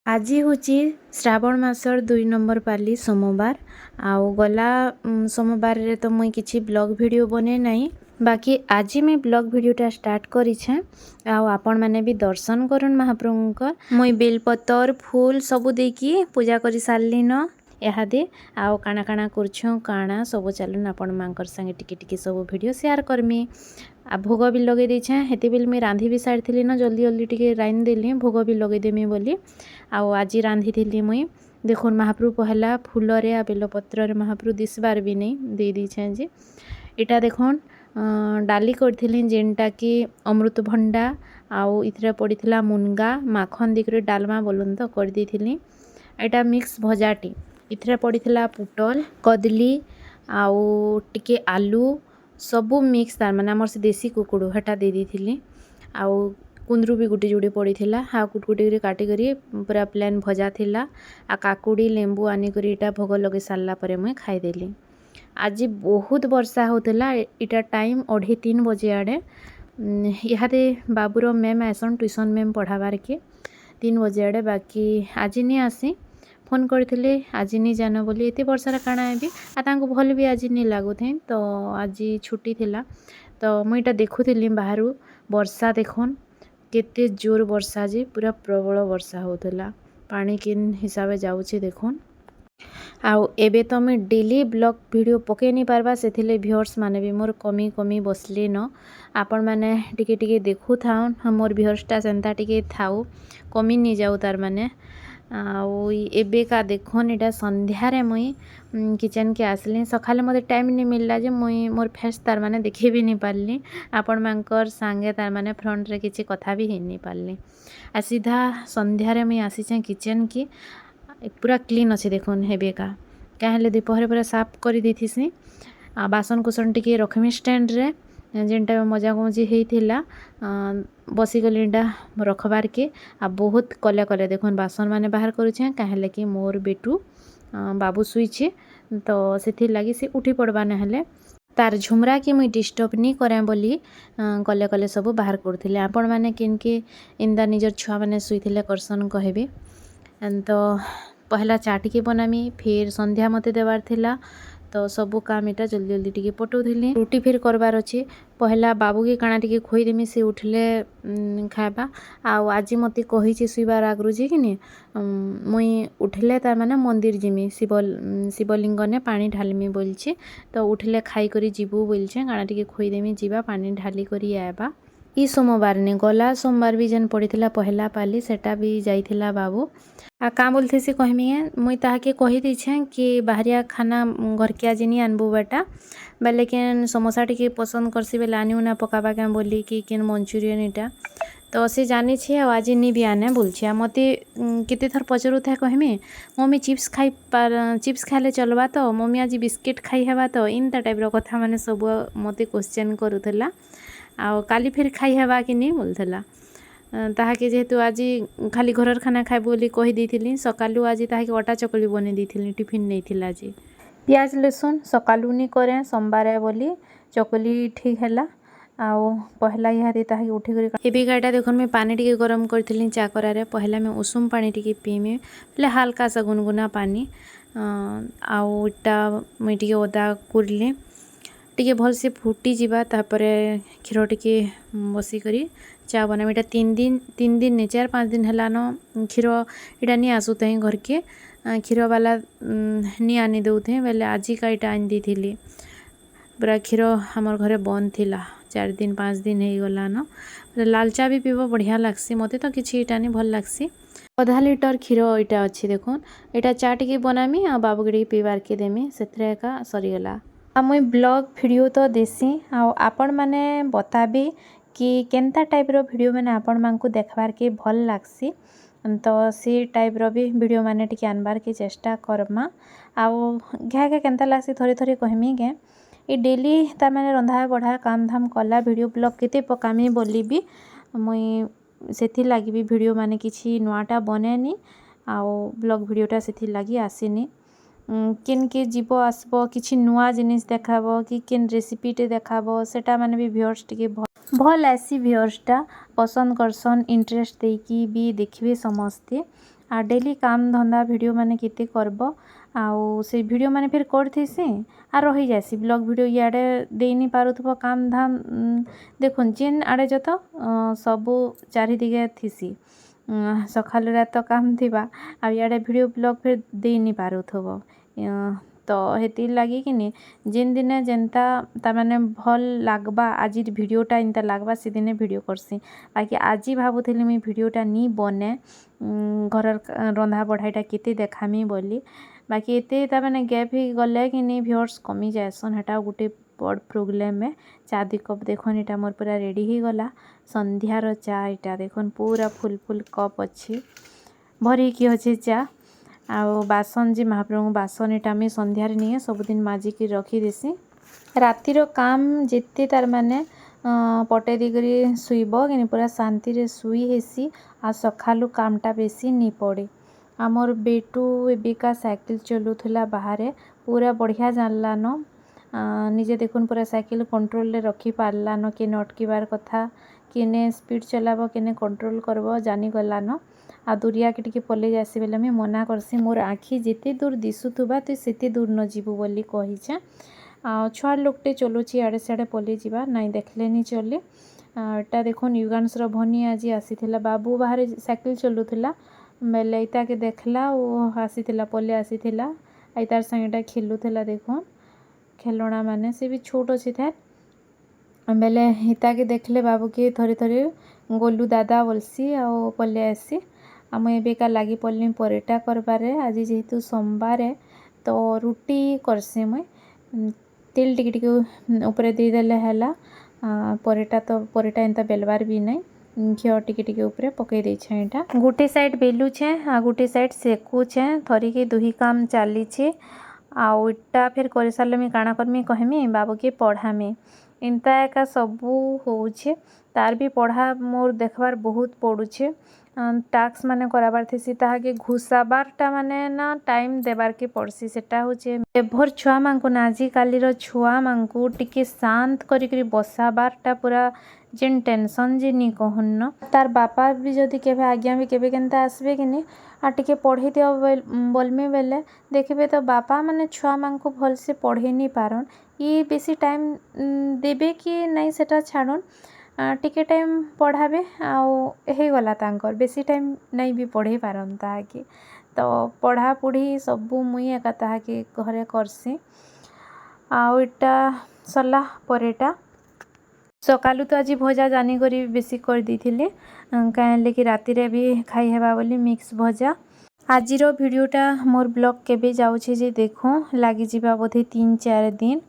आज हूँ श्रावण मासर 2 नंबर पाली सोमवार आउ गला सोमवार रे तो मुई किसी ब्लॉग वीडियो बने नहीं बाकी आज मैं ब्लॉग वीडियोटा स्टार्ट करिछे आउ आपण माने भी दर्शन करन महाप्रभु मुई बेलपतर फूल सबू देकी पूजा करी सारली न इहादे आउ काना काना करछो काना सब चलन आपण मांकर संगे टिके टिके सब वीडियो शेयर करमी आ भोग भी लगे देछे हेते बेल मैं रांधी भी सारी न जल्दी जल्दी टिके राइन देली भोग भी लगे देमी बोली आउ आज रांधी थी मुई देखुन महाप्रभु पहला फूलरे आ बेलपत्र महाप्रभु दिसबार भी नहीं दे दीछे जे इटा देखुन डाली करथिली जेनटा कि अमृतभंडा आउ इथरे पड़ीथिला मुनगा माखन दिकरे डालमा बोलन तो कर देथिली एटा मिक्स भजाटी इथरे पड़ीथिला पुटल कदली आउ टिके आलू सबू मिक्स तार माने हमर से देसी कुकुड़ू हेटा दे देथिली आउ कुंदरू भी गुटे जुड़े पड़ीथिला हाँ कुटकुटी काटी करी पूरा प्लेन भजा थिला आ काकुड़ी लेंबू आनी करी इटा भोग लगे सारला परे मुई खाईदेली आज बहुत वर्षा होतला इटा टाइम 2:30 बजे आड़े इहादे बाबूर मैम आसन ट्यूशन मैम पढ़ाबार के 3 बजे आड़े बाकी आज नहीं आसी फोन करथिले आज नहीं जान बोली एते वर्षार काଣା हेबी आ तांको भल भी आज नहीं लागुथे तो आज छुट्टी थिला तो मुई इटा देखुथिली बाहरु वर्षा देखुन केते जोर वर्षा जे पूरा प्रबल वर्षा होतला पानी किन हिसाब जाउछे देखुन आउ एबे तो मैं डेली ब्लॉग वीडियो पके नहीं पारबा सेथिले व्यूअर्स माने भी मोर कमी कमी बसले न आपण माने टिके टिके देखु थाउन मोर व्यूअर्सटा सेंता टिके थाउ कमी नहीं जाऊ तार माने आउ एबे का देखुन इटा संध्यारे मुई किचन के आसली सकाले मते टाइम नहीं मिलला जे मुई मोर फेस तार माने देखि भी नहीं पारली आपण मानकर संगे तार माने फ्रंट रे किछि कथा भी हे नहीं पारली आ सीधा संध्यारे मुई आसीछे किचन की पूरा क्लीन अच्छे देखुन हेबे का क्या दोपहर पूरा साफ कर देसी बासन कुसन टिके रखमी स्टैंड रे जेनटा मजा मजी होता बसीगलीटा रखबार के आ बहुत कले कले देखुन बासन माने बाहर करुछे कहेले कि मोर बेटू बाबू शुईछे तो से लगी से उठी पड़वा ना तार झुमरा के मुई डिस्टर्ब नहीं करें बोली कले कले सब बाहर करथिले आपण माने किनके इंदा निजर छुआ माने शुईथिले करसन कहबे तो पहला चा टिके बनामी फिर संध्या मते देवार थिला तो सबू काम इटा जल्दी जल्दी टिके पटौली रुटी फिर करबार अच्छे पहला बाबू के काना टिके खोईदेमी से उठले खाइबा आउ आज मते कही शुइबार आगु जे कि मुई उठले तार माने मंदिर जिमी शिवलिंग ने पानी ढालमी बोलछे तो उठले खाई करी जीवू बोलछे काना टिके खोईदेमी जीवा पानी ढाली करी आएबा ई सोमवार ने गला सोमवार भी जेन पड़ीथिला पहला पाली सेटा भी जाइथिला बाबू आ का बोलथे से कहमी मुई ताहाके कही दीछे कि बाहरिया खाना घर के आज नहीं आनबू बेटा बेले केन समोसा टिके पसंद करसी बेले आनी उना पकाबा क्या बोली कि केन मंचूरियन इटा तो से जानी छे आज नहीं भी आने बोलछे मते केते थर पचरू था कहमी मम्मी चिप्स खाइले चलबा तो मम्मी आज बिस्किट खाई हेबा तो इनता टाइप रो कथा माने सब मते क्वेश्चन करूथला आ काली फिर खाई हेबा कि नहीं बोलथला ताहाके जेहेतु आज खाली घरर खाना खाइबो बोली कही देथिली सकालू आज ताहाके अटा चकली बने देथिली टिफिन नहीं थिला आज प्याज लहसुन सकालू नहीं करे सोमवार बोली चकली ठीक हैला आउ पहला इहादे ताहाके उठी करी एबे गाटा देखन मैं पानी टिके गरम करथिली चा करारे पहला मैं उषुम पानी टिके पीमे पहले हल्का सा गुनगुना पानी आउ इटा मैं टिके ओदा कुरली टिके भल से फुटी जीवा तापरे क्षीर टिके बसी करी चा बना इटा 3 दिन नहीं 4-5 दिन है न क्षीर इटा नहीं आसुते घर के क्षीर वाला नहीं आनी दौते बेले आज का इटा आनी दी पूरा क्षीर हमार घरे बंद थिला 4-5 दिन हो गला न लाल चा भी पीब बढ़िया लगसी मते तो किसी इटा नहीं भल लगसी आधा लीटर क्षीर इटा अच्छी देखुन इटा चा टिके बनामी आ बाबू के पीबार के देमी से एका सरीगला आ मुई ब्लॉग वीडियो तो देसी आपण माने बताबी कि केनता टाइप रो वीडियो माने आपण मानकु देखबार के भल लागसी तो सी टाइप रो भी वीडियो माने टिके आनबार के चेष्टा करमा आउ घाके केनता लागसी थोड़ी थोड़ी कहमी गे ये डेली तार माने रंधा बढ़ा काम धाम कला वीडियो ब्लॉग केते पकामी बोली भी मुई सेथि लागी भी वीडियो माने किछि नुआटा बनेनी आउ ब्लॉग वीडियोटा सेथि लागी आसीनी केन के जीव आसबो किछि नुआ जिनिस देखाबो कि केन रेसिपीटे देखाबो सेटा माने भी व्यूअर्स टिके भल आसी व्यूअर्सटा पसंद करसन इंटरेस्ट देकी भी देखिबे समस्ते डेली काम धंदा वीडियो माने केते करब आउ से वीडियो माने फिर करथेसी आ रही जासी ब्लॉग वीडियो इआडे देई नी पारुथबो काम धाम देखुन जेन आडे जत सबु चारि दिगे थिसी सखाल रात काम थिबा आ इआडे वीडियो ब्लॉग फिर देई नी पारुथबो तो हेतिर लगी कि जेन दिने जेनता तामाने भल लागबा आज वीडियोटा इनता लागबा से दिने वीडियो करसी बाकी आज भाबुथिली मुई वीडियोटा नी बने घर रंधा बढ़ाईटा केते देखामी बोली बाकी एते तामाने गैप ही गले कि नहीं व्यूअर्स कमी जाएसन हेटा गोटे बड़ प्रोब्लेम है। चा 2 कप देखुन इटा मोर पूरा रेडी ही गला संध्यार चा इटा देखुन पूरा फुल फुल कप अच्छी भरी की अच्छे चा आउ बासन जी महाप्रभु बासन इटा मी संध्यार निये सबुदिन माजिकी रखी देसी रातिर काम जिते तार माने पटे दिगरी सुईब कि पूरा शांति रे सुई हेसी आ सखालु कामटा बेसी नी पड़े आमर बेटू एबिका साइकिल चलुथला बाहर पूरा बढ़िया जानलान निजे देखुन पूरा साइकिल कंट्रोल रे रखी पारलान केने अटकीबार कथा केने स्पीड चलाब केने कंट्रोल करब जानी गलान आ दूरिया के टिके पले जासी बेले मैं मना करसी मोर आखि जेते दूर दिसुथुबा तो सेते दूर न जीवु बोली कहिछे आ छुआ लोकटे चलुची आड़े साड़े पले जीवा नाई देखले नी चले एटा देखुन युगांश रो भनी आज आसीथिला बाबू बाहर साइकिल चलुथला बेले इता के देखला ओ आसीथिला पले आसीथिला आई तार संगेटा खेलुथला देखुन खेलणा माने से भी छोट अछि था बेले हिता के देखले बाबू के थरे थरे गोलू दादा बोलसी आ पले आसी आम एबिका लगी पड़ली परेटा करबारे आज जेहेतु सोमवार तो रुटी करसी मुई तेल टिके टिके ऊपर देदेले हैला परेटा तो परेटा एंता बेलबार भी नहीं घिओ टिके टिके ऊपर पकई देछे एटा गोटे साइड बेलुछे आ गोटे साइड सेकुछे थरिके दुही काम चलीछे आउ इटा फिर कर सारे मुझे काଣା करमी कहमी बाबू के पढ़ामी इनता एका सबू होउछे तार भी पढ़ा मोर देखबार बहुत पड़ुछे टास्क माने कराबार थेसी ताहाके घुसाबारटा माने ना टाइम देबार के पड़सी सेटा होचे एभर छुआ मांको ना आजी कालीर छुआ मांको टिके शांत करी बसाबारटा पूरा जेन टेंशन जे नी कहन तार बापा भी जदि केबे आज्ञा भी केबे केनता आसबे कि नहीं आ टिके पढ़े दियो बोलमी बेले देखबे तो बापा माने छुआ मांको भल से पढ़े नी पारन ये बेसी टाइम देबे कि नहीं सेटा छाड़न टिके टाइम पढ़ाबे आउ हे गला तांकर बेसी टाइम नहीं भी पढ़े पारन ताहाके तो पढ़ा पढ़ी सबू मुई एका ताहाके घरे करसी आउ इटा सरला परेटा सकालू तो आज भजा जानी करी बेसी कर देथिले काहे कि राति रे भी खाई हेबा बोली मिक्स भजा आजिर वीडियोटा मोर ब्लॉग केबे जाउछे जे देखो लागी जिबा बोधे 3-4 दिन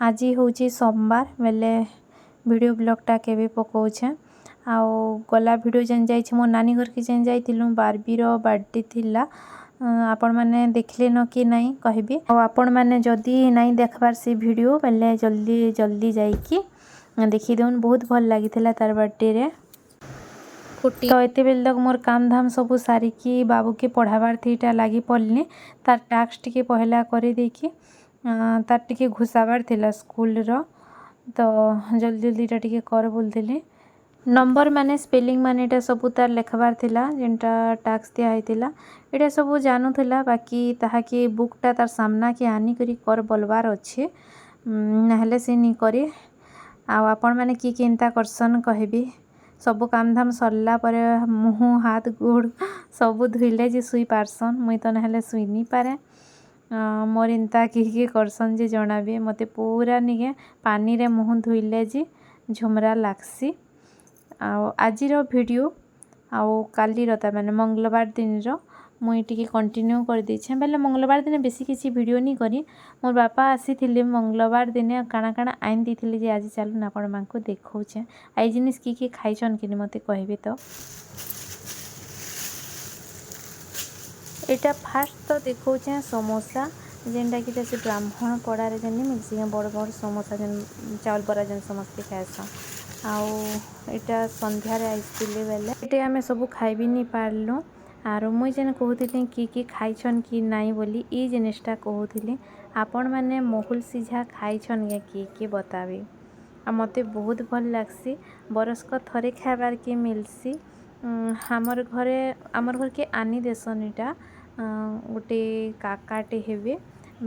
आज होउछे सोमवार बेले वीडियो ब्लॉगटा केबे पकाउछे आउ गला वीडियो जेन जाइछे मो नानी घर के जेन जाइथिलु बारबीर बर्थडे थिला आपण माने देखले न कि नहीं कहबे और आपण माने जदी नहीं देखबार से वीडियो बेले जल्दी जल्दी जाइकी देखी देउन बहुत भल लागिथिला तार बर्थडे रे फुटी तो एते बेल तक मोर काम धाम सब सारिकी बाबू के पढ़ाबार थीटा लागी पड़ली तार टास्क टिके पहला करे देखी तार टिके घुसाबार थिला स्कूल रो तो जल्दी जल्दी टा टिके कर बोलथिले नंबर माने स्पेलिंग माने एटा सब तार लेखबार थिला जेनटा टास्क दिया हैतिला एटा सब जानुथिला बाकी ताहा के बुकटा तार सामना के आनी करी कर बोलबार अच्छे नहले से नी करे आ आपण माने की केनता करसन कहबी सब काम धाम सरला पर मुँह हाथ गोड़ सब धुइले जे सुई पारसन मुई तो नहले सुई नी पारे मोर इनता किए करसन जे जनाबे मते पूरा निके पानी रे मुँह धुइले जे झुमरा लागसी आजिर वीडियो आउ काली रता माने मंगलवार दिन रो मुई टिके कंटिन्यू कर देछे बेले मंगलवार दिन बेसी किसी वीडियो नी करी मोर बापा आसीथिले मंगलवार दिन काना काना आइन दिथिले जे आज चालू ना आपण मांको देखौछे आई जिनिस की खाइछन कि मते कहबे तो एटा फास्ट तो देखौछे समोसा जेनटा कि से ब्राह्मण पड़ारे जेन मिलसी बड़ बड़ समोसा जेन चावल बरा जेन समस्ते खाएसन आउ एटा संध्यारे आइसथिले बेले एटे आमे सब खाइ भी नी पारलु आरो मुई जेन कहूथिली कि खाइछन कि नाई बोली ई जिनिसटा कहूथिली आपण माने महुल सिझा खाइछन कि बताबे आ मते बहुत भल लागसी बरस को थरे खाबार के मिलसी आमर घर के आनी देसन इटा गोटे काकाटे हेबे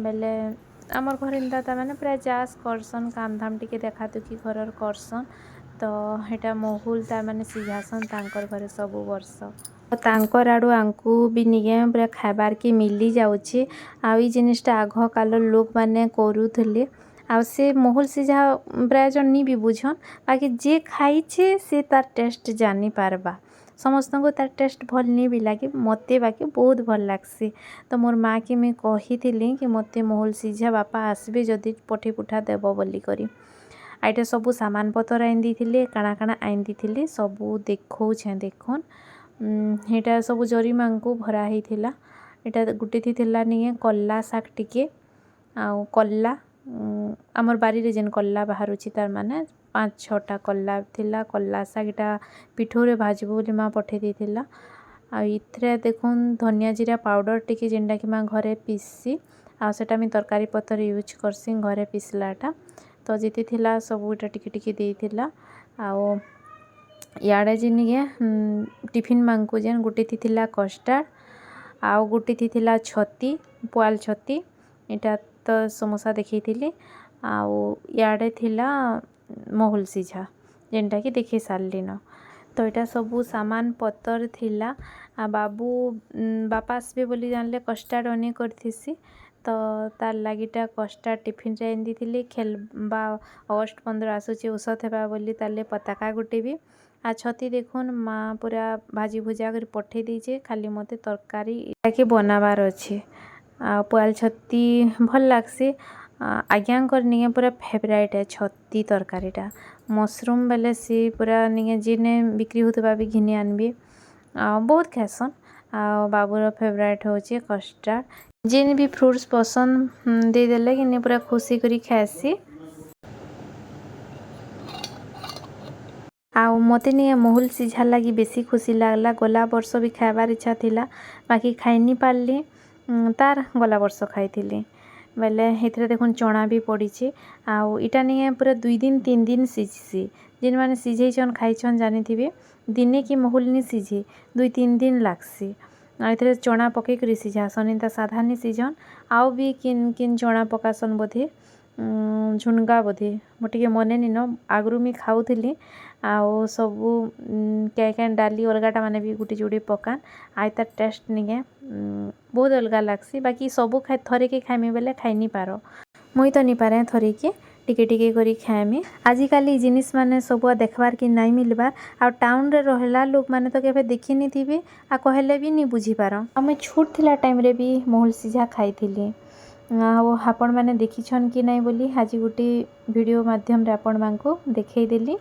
बेले आमर घर इंदा ता माने प्राय चाष करसन काम धाम टिके देखा दुखी घरर करसन तो हेटा महुल तार माने सिझासन तांकर घरे सब वर्ष तांकर आड़ू आंकू भी निगे पूरा खाबार के मिली जाउछे आ ई जिनिसटा आघ काल लोक माने करूथले आ से महुल सिझा प्राय जन नी भी बुझन बाकी जे खाइछे से तार टेस्ट जानी पारबा समस्त को तार टेस्ट भल नहीं भी लगे मते बाकी बहुत भल लागसी तो मोर माँ के मैं कही थी कि मते महुल सिझा बापा आसबे जदि पठे पुठा देव बोली करी आइटा सबू सामान पतर आइन दी काଣା काଣା आइन दी सबू देखौछे देखन हेटा सबू जरी माँ को भरा होता एटा गुटे थी नहीं कल्ला शाग टिके आउ कल्ला आमर बारी रे जेन कल्ला बाहरुची तार माने 5-6टा कल्ला थिला कल्ला शाग इटा पिठोरे भाजबो बोली माँ पठे देथिला आ इथरे देखुन धनिया जीरा पाउडर टिके जेनटा कि माँ घरे पीसी आ सेटा मी तरकारी पतर यूज करसी घरे पीसलाटा तो जीती थिला सब इटा टिके टिके देथिला आ याडे जिनिगे टिफिन मांगको जेन गुटे थी थिला कस्टार्ड आ गुटे थी थिला छती पुआल छती इटा तो समोसा देखी थी याडे थिला महुल सिझा जेनटा कि देखी सारली न तो यहाँ सबू सामान पतर थिला आ बापा आसबे बोली जानले कस्टार्ड अने करथिसी तो तार लागिटा कस्टार्ड टिफिन रे एंदी थिली खेलबा अगस्ट 15 आसुची औसत हेबा बोली ताले पताका गुटे भी आ छती देखुन माँ पूरा भाजी भुजा कर पठे दीजे खाली मते तरकारी के बनाबार अच्छे आ पुआल छती भल लागसी आज्ञाकर निगे पूरा फेवरेट है छती तरकारीटा मशरूम बेले सी पूरा निगे जिने बिक्री होता भी घिनी आनबी बहुत खासन आ बाबूर फेवरेट होचे कस्टार्ड जिन भी फ्रूट्स पसंद दे देले कि पूरा खुशी करी खासी आ मते नहीं महुल सिझा लगी बेसी खुशी लागला गला वर्ष भी खाबार इच्छा थिला बाकी खाई नहीं पारली तार गला वर्ष खाई बेले हेथरे देखुन चना भी पड़ी आउ इटा नहीं पूरा 2 दिन 3 दिन सिझसी जिन माने सिझेछन खाइछन जानी थिबे दिने की महुल नहीं सिझे 2-3 दिन लागसी आइथरे चना पके करी सिझासन इंता साधा नहीं सिझन आउ भी किन किन चना पकासन बोधे झुनगा बोधे मोटे मने नी न आगरू मी खाऊली आउ सबू क्या डाली अलगाटा माने भी गुटी जुड़ी पकान आई तार टेस्ट निगे बहुत अलग लागसी बाकी सबू थरे के खाइमी बेले खाई नहीं पार मुई तो नहीं पारे थरे के टिके टिके करी खाएमी आजिकाली जिनिस माने सब देखबार कि नहीं मिलबार आ टाउन रे रहला लोक माने तो केबे देखी नहीं थिबे आ कहले भी नहीं बुझी पार आमे छोट थिला टाइम रे भी महुल सिझा खाई थिली आपण मैंने देखीछन कि नहीं बोली आज गोटे वीडियो माध्यम रे आपण मानको देखै देली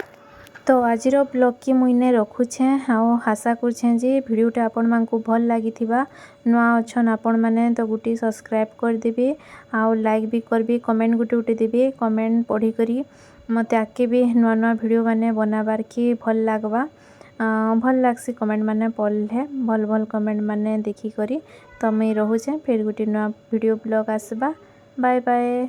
तो आज ब्लॉग की मुझे रखुछे आशा करुछे जे वीडियोटा आपण मानको भल लगी नुआ अच्छन आपण मैंने तो गोटे सब्सक्राइब कर देबे आउ लाइक भी करबे कमेंट गोटे गोटे देबे कमेंट पढ़ी करी मते आके भी नुआ नुआ वीडियो माने बनाबार के भल लागबा भल लागसी कमेंट माने पढ़ले भल भल कमेंट माने देखी करी तो मैं रहुछे फिर गोटे नुआ वीडियो ब्लॉग आसबा बाय बाय।